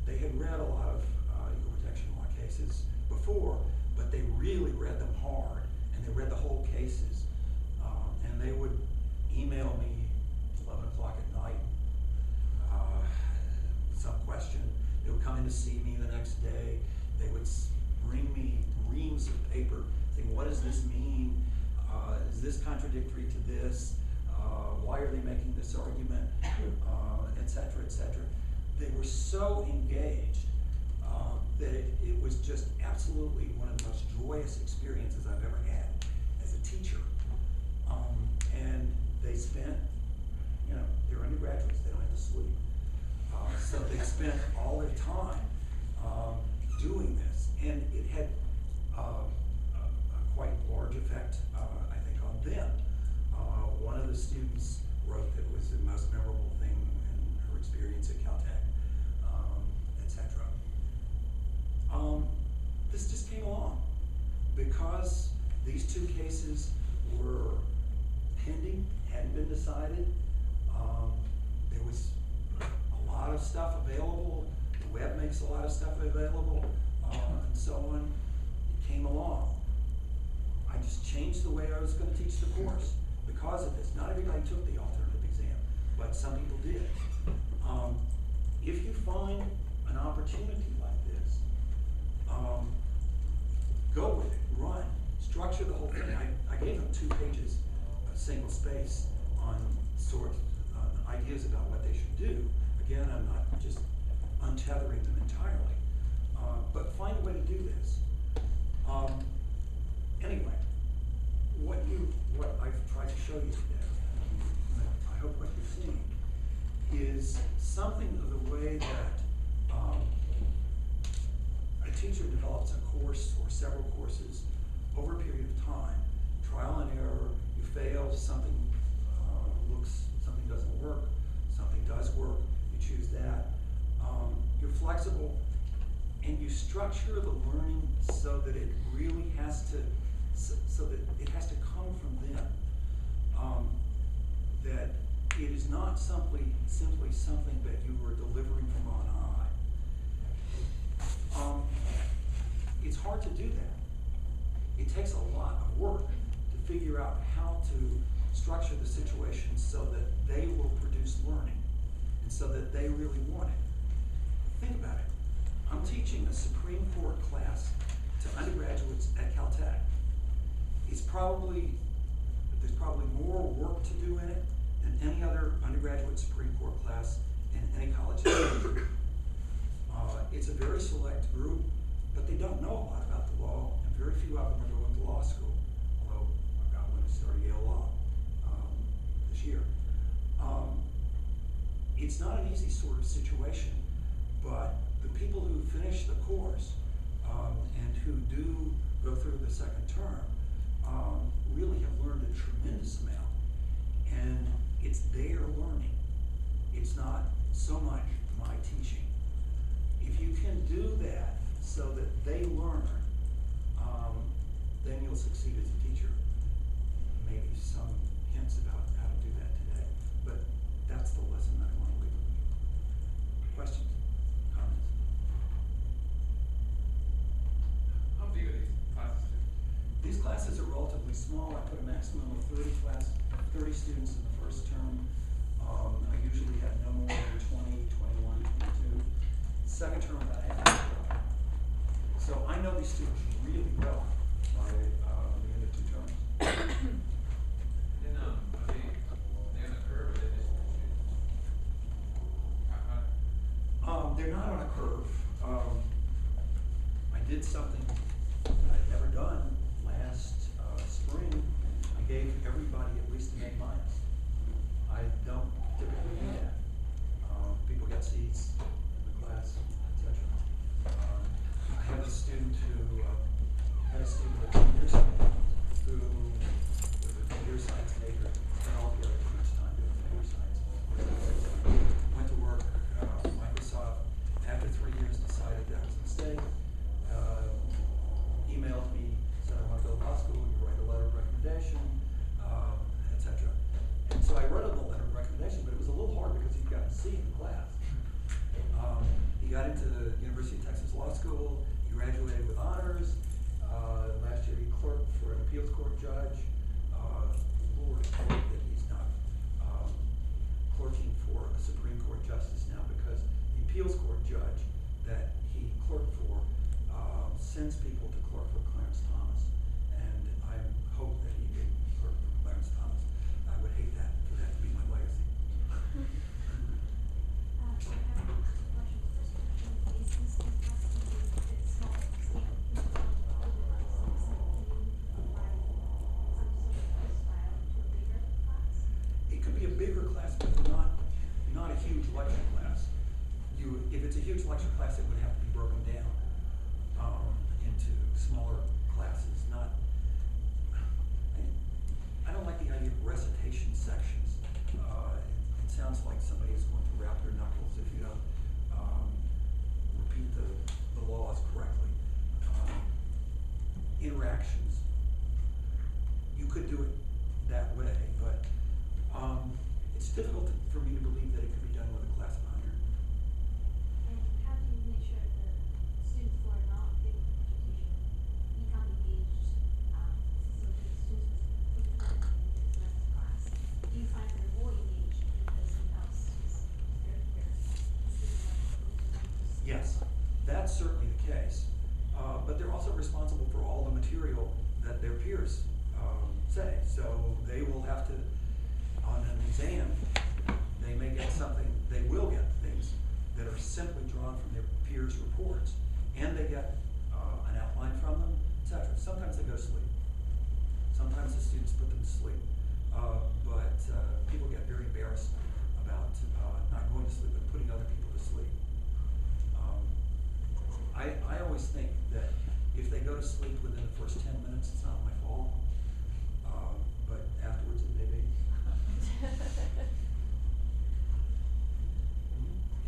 S2: They had read a lot of equal protection law cases before, but they really read them hard, and they read the whole cases. And they would email me 11 o'clock at night, some question. They would come in to see me the next day. They would bring me reams of paper saying, what does this mean? Is this contradictory to this? Why are they making this argument? Et cetera, et cetera. They were so engaged that it was just absolutely one of the most joyous experiences I've ever had as a teacher. And they spent, they're undergraduates, they don't have to sleep. So they spent all their time doing this. And it had a quite large effect, I think, on them. One of the students wrote that it was the most memorable thing in her experience at Caltech, etc. This just came along because these 2 cases were pending, hadn't been decided. There was a lot of stuff available. The web makes a lot of stuff available, and so on. It came along. I just changed the way I was going to teach the course because of this. Not everybody took the alternative exam, but some people did. If you find an opportunity like this, go with it, run, structure the whole thing. I gave them 2 pages, a single space on ideas about what they should do. Again, I'm not just untethering them entirely, but find a way to do this. Anyway, what I've tried to show you today, I hope what you're seeing, is something of the way that a teacher develops a course or several courses over a period of time, trial and error. You fail, something doesn't work, something does work, you choose that. You're flexible, and you structure the learning so that it really has to, so that it has to come from them. That it is not simply something that you are delivering from on high. It's hard to do that. It takes a lot of work to figure out how to structure the situation so that they will produce learning and so that they really want it. Think about it. I'm teaching a Supreme Court class to undergraduates at Caltech. There's probably more work to do in it than any other undergraduate Supreme Court class in any college in the country. It's a very select group, but they don't know a lot about the law. it's not an easy sort of situation, but the people who finish the course and who do go through the second term really have learned a tremendous amount. And it's their learning. It's not so much my teaching. If you can do that so that they learn, then you'll succeed as a teacher. Maybe some hints about how to do that today, but that's the lesson that I want to leave with you. Questions? Comments?
S1: How big are these classes?
S2: These classes are relatively small. I put a maximum of 30 students in the first term. I usually have no more than 20, 21, 22. Second term, about half. So I know these students really well by the end of 2 terms.
S1: Then, are they on the curve or are they just
S2: They're not on a curve. I did something I'd never done last spring. I gave everybody at least an A-. I don't typically do that. People get C's in the class, etc. I had a student who had a student at computer science who was a computer science major, spent all the other team's time doing computer science. Went to work Microsoft. After 3 years, decided that was a mistake. Emailed me, said I want to go to law school. You write a letter of recommendation, etc. And so I wrote a letter of recommendation, but it was a little hard because he got a C in the class. He got into the University of Texas Law School. He graduated with honors. Last year he clerked for an appeals court judge. Lord, I hope that he's not clerking for a Supreme Court justice now, because the appeals court judge that he clerked for sends people to clerk for Clarence Thomas. And I hope that he did clerk for Clarence Thomas. I would hate that for that to be my legacy.
S5: I have two questions. First question is, since these classes are a bit small scale, can you provide some provide some sort of style to a bigger class?
S2: It could be a bigger class, but not a huge lecture class. If it's a huge lecture class, it would have to be broken down into smaller classes. I don't like the idea of recitation sections. It sounds like somebody is going to wrap their knuckles if you don't repeat the laws correctly. Interactions, you could do it that way, but it's difficult for me to believe that it could be done with a class of 100.
S5: And how do you make sure the students who are not giving education become engaged, so the students who put them in this class? Do you find they're more engaged because sometimes they're
S2: Yes, that's certainly the case. But they're also responsible for all the material that their peers say. So they will have to, on an exam, they may get something, they will get things that are simply drawn from their peers' reports. And they get an outline from them, etc. Sometimes they go to sleep. Sometimes the students put them to sleep. But people get very embarrassed about not going to sleep, but putting other people to sleep. I always think that if they go to sleep within the first 10 minutes, it's not my fault. But afterwards it may be.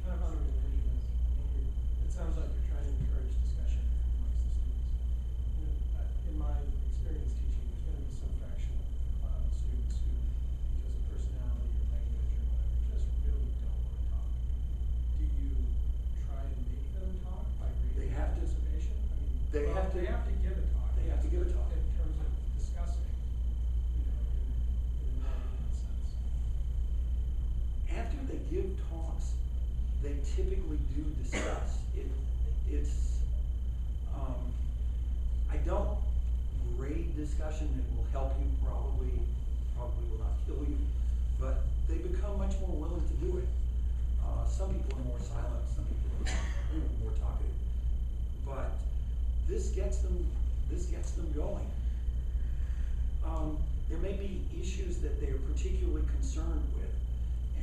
S3: Kind of unrelated, it sounds like you're trying to encourage discussion amongst the students. You know, in my experience teaching, there's going to be some fraction of students who, because of personality or language or whatever, just really don't want to talk. Do you try and make them talk by
S2: They
S3: raising
S2: have to.
S3: participation? I mean,
S2: They
S3: well,
S2: have to.
S3: They have to give a talk.
S2: They have to give a talk.
S3: In terms of discussing, you know, in a more intimate sense.
S2: After they give talks, they typically do discuss. I don't grade discussion. It will help you probably will not kill you, but they become much more willing to do it. Some people are more silent, some people are more talkative, but this gets them going. There may be issues that they are particularly concerned with,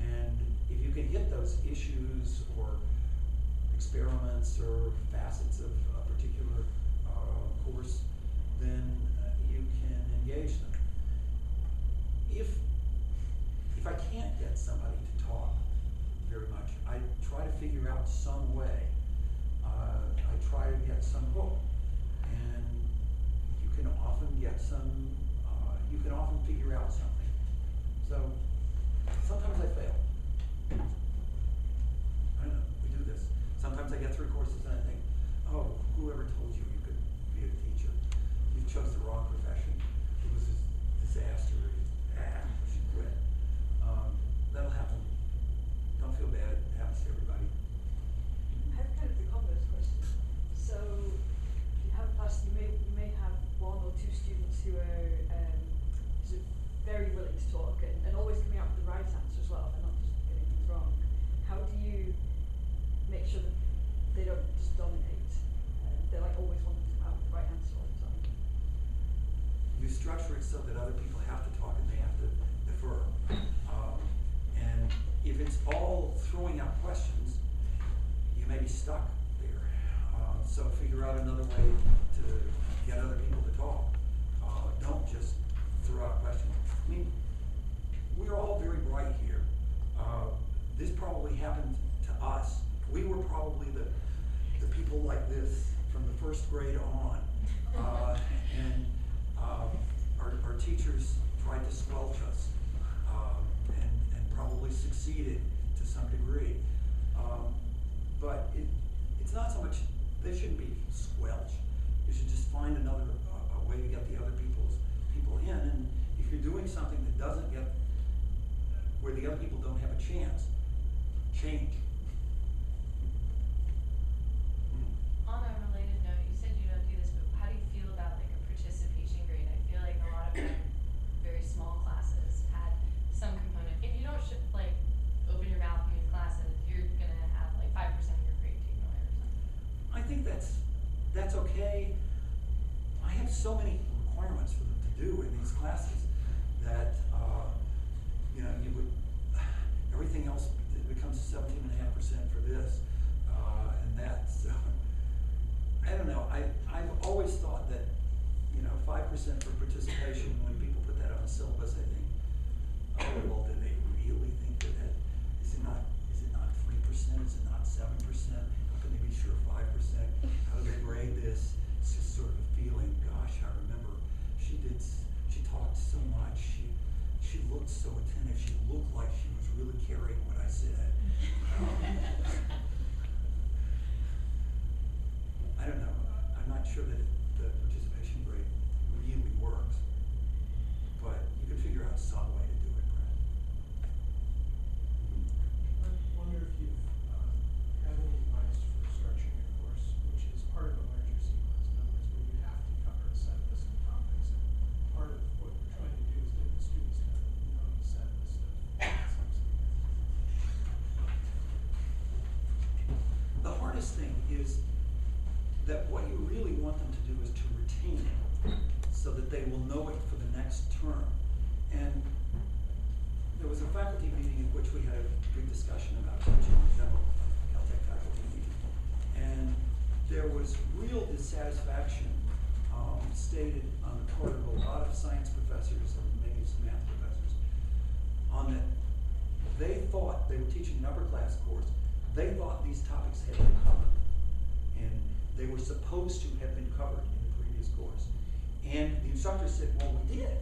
S2: and if you can hit those issues or experiments or facets of a particular course, then you can engage them. If I can't get somebody to talk very much, I try to figure out some way. I try to get some hook, and you can often get some. You can often figure out something. So sometimes I fail. I don't know. We do this. Sometimes I get through courses and I think, oh, whoever told you you could be a teacher? You chose the wrong profession. It was a disaster. You should quit. That'll happen. Don't feel bad. It happens to everybody.
S12: I have kind of the converse question. So, you have a class, you may have one or two students who are sort of very willing to talk and always coming out with the right answer as well. They're not just getting things wrong. How do you make sure that they don't just dominate? They're like always wanting to come out with the right answer all the time.
S2: You structure it so that other people have to talk and they have to defer. And if it's all throwing out questions, you may be stuck there. So figure out another way to get other people to talk. Don't just throw out questions. I mean, we're all very bright here. This probably happened to us. We were probably the people like this from the first grade on. And our teachers tried to squelch us and probably succeeded to some degree. But it's not so much, they shouldn't be squelched. You should just find another a way to get the other people in. And if you're doing something that doesn't get, where the other people don't have a chance, change.
S6: On a related note, you said you don't do this, but how do you feel about like a participation grade? I feel like a lot of my very small classes had some component. If you don't like open your mouth in these classes, you're gonna have like 5% of your grade taken away or something.
S2: I think that's okay. I have so many requirements for them to do in these classes that you would, everything else becomes 17.5% for this and that. So I don't know. I've always thought that 5% for participation. When people put that on the syllabus, I think, oh well, do they really think that is it not 3%? Is it not 7%? How can they be sure 5%? How do they grade this? It's just sort of a feeling. Gosh, I remember she talked so much. She looked so attentive. She looked like she was really carrying what I said. I don't know. I'm not sure that the participation grade really works, but you can figure out some way to do it, Brad.
S3: I wonder if you've had any advice for structuring a course which is part of a larger sequence. In other words, where you have to cover a set list of topics, and part of what we're trying to do is get the students to know the set list of concepts.
S2: The hardest thing is that what you really want them to do is to retain it so that they will know it for the next term. And there was a faculty meeting in which we had a big discussion about teaching in general, Caltech faculty meeting. And there was real dissatisfaction stated on the part of a lot of science professors and maybe some math professors on that they thought they were teaching an upper class course. They thought these topics had been covered. And they were supposed to have been covered in the previous course. And the instructor said, well, we did.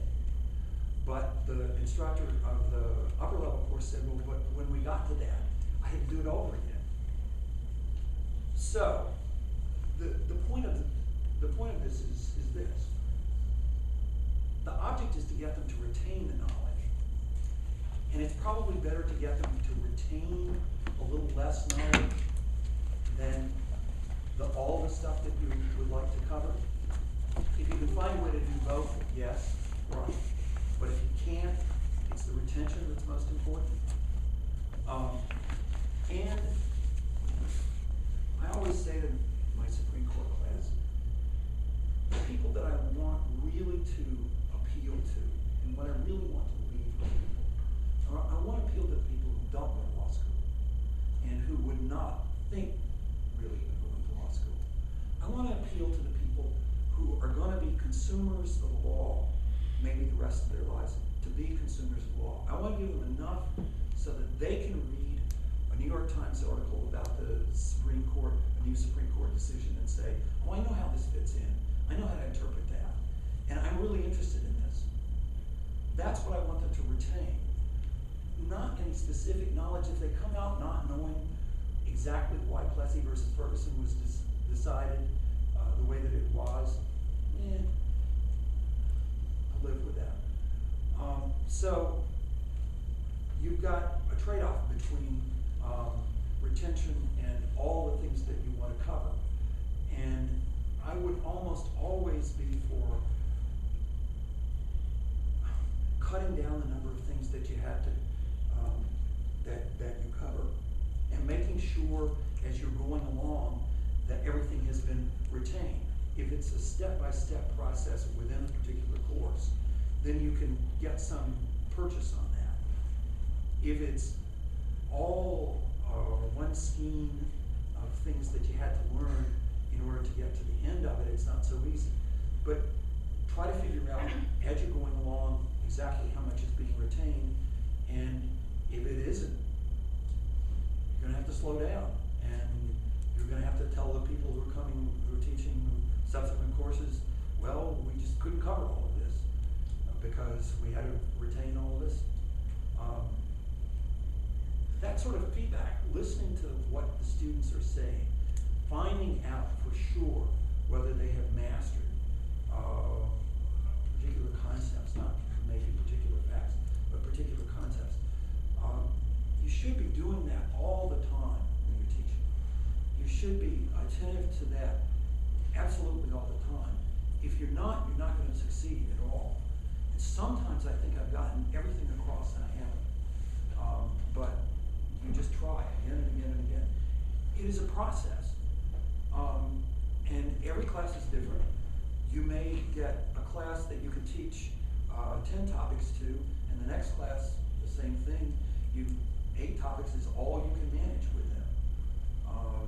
S2: But the instructor of the upper level course said, well, but when we got to that, I had to do it over again. So, the point of this is this. The object is to get them to retain the knowledge. And it's probably better to get them to retain a little less knowledge than all the stuff that you would like to cover. If you can find a way to do both, yes, right. But if you can't, it's the retention that's most important. And I always say to my Supreme Court class, the people that I want really to appeal to, and what I really want to leave with people, I want to appeal to the people who don't go to law school and who would not think really of going to law school. I want to appeal to the people who are going to be consumers of law, maybe the rest of their lives, to be consumers of law. I want to give them enough so that they can read a New York Times article about the Supreme Court, a new Supreme Court decision, and say, oh, I know how this fits in. I know how to interpret that. And I'm really interested in this. That's what I want them to retain. Not any specific knowledge. If they come out not knowing exactly why Plessy versus Ferguson was decided the way that it was, I'll live with that. So you've got a trade-off between retention and all the things that you want to cover. And I would almost always be for cutting down the number of things that you have to that you cover, and making sure as you're going along that everything has been retained. If it's a step-by-step process within a particular course, then you can get some purchase on that. If it's all one scheme of things that you had to learn in order to get to the end of it, it's not so easy. But try to figure out as you're going along exactly how much is being retained, and if it isn't, you're going to have to slow down, and you're going to have to tell the people who are teaching subsequent courses, well, we just couldn't cover all of this because we had to retain all of this. That sort of feedback, listening to what the students are saying, finding out for sure whether they have mastered particular concepts, not maybe particular facts, but particular concepts. You should be doing that all the time when you're teaching. You should be attentive to that absolutely all the time. If you're not going to succeed at all. And sometimes I think I've gotten everything across and I haven't. But you just try again and again and again. It is a process. And every class is different. You may get a class that you can teach 10 topics to, and the next class, the same thing. 8 topics is all you can manage with them.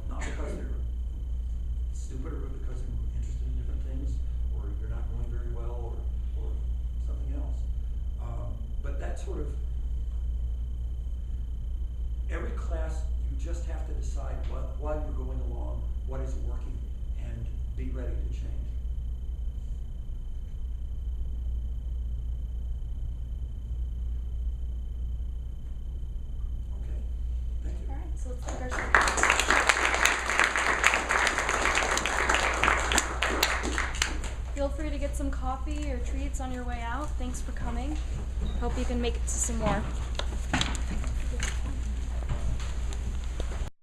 S2: Not because they're stupid, or because they're interested in different things, or you're not going very well, or something else. But that sort of, every class, you just have to decide while you're going along, what is working, and be ready to change. Okay, thank you.
S4: All right, so let's take our second. Feel free to get some coffee or treats on your way out. Thanks for coming. Hope you can make it to some more.